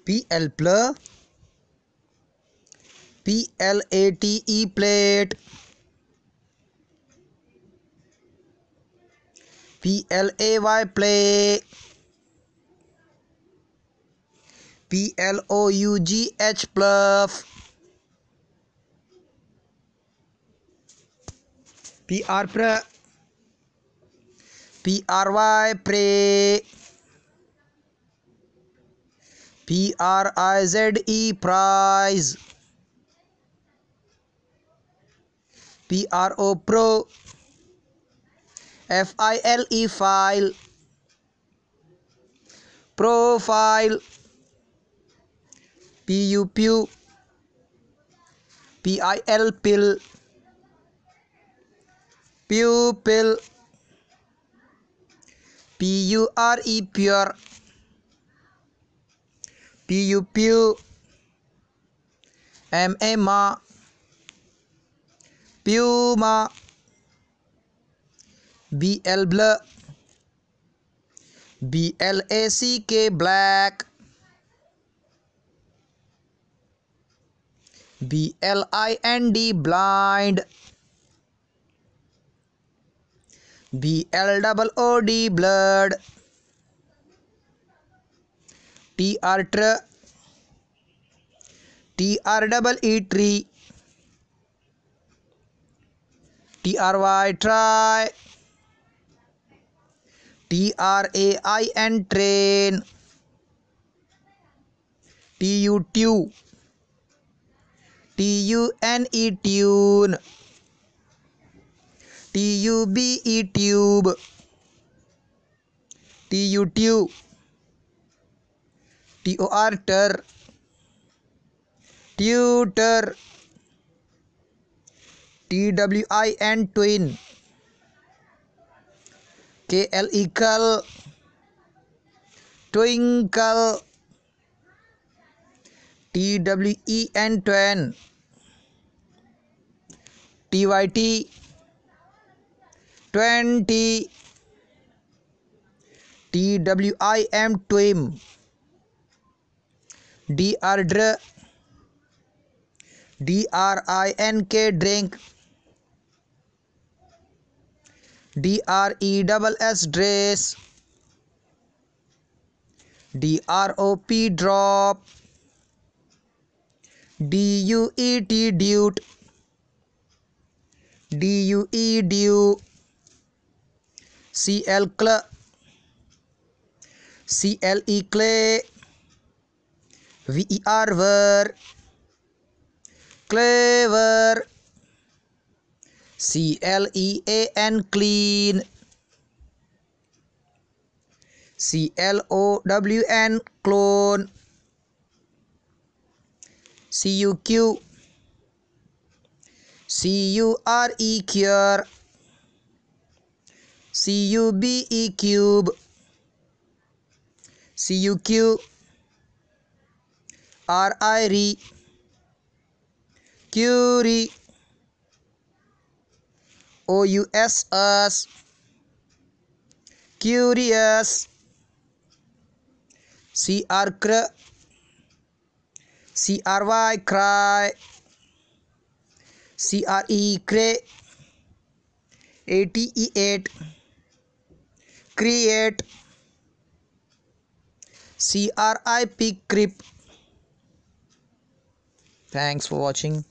PL plus, PLATE plate, PLAY play, PLOUGH plus, PR pra, PRY pray, PRIZE prize, PRO pro, FILE file, profile, PU pew, PIL pill, pupil, PURE pure, PU pew, MA ma, puma, BL blur, BLACK black, BLIND blind, BLOOD blood, TR TREE tree, TRY try, TRAIN train, TU tune, TUNE tune, TUBE tube, TU tube, TOR tur, tutor, TWIN twin, KLE twinkle, TWEN twen, TYT 20, TWIM twim, DRDR, DRINK drink, DRESS dress, DROP drop, DUET dute, DUE due, CL CLE clay, VER ver, clever, CLEAN clean, CLOWN clone, CUQ, CURE cure, CUBE cube, CUQ, RIRE, Curie, OUSS, curious, CR CRY cry, CRE cray, ATE8 create, CRIP crip. Thanks for watching.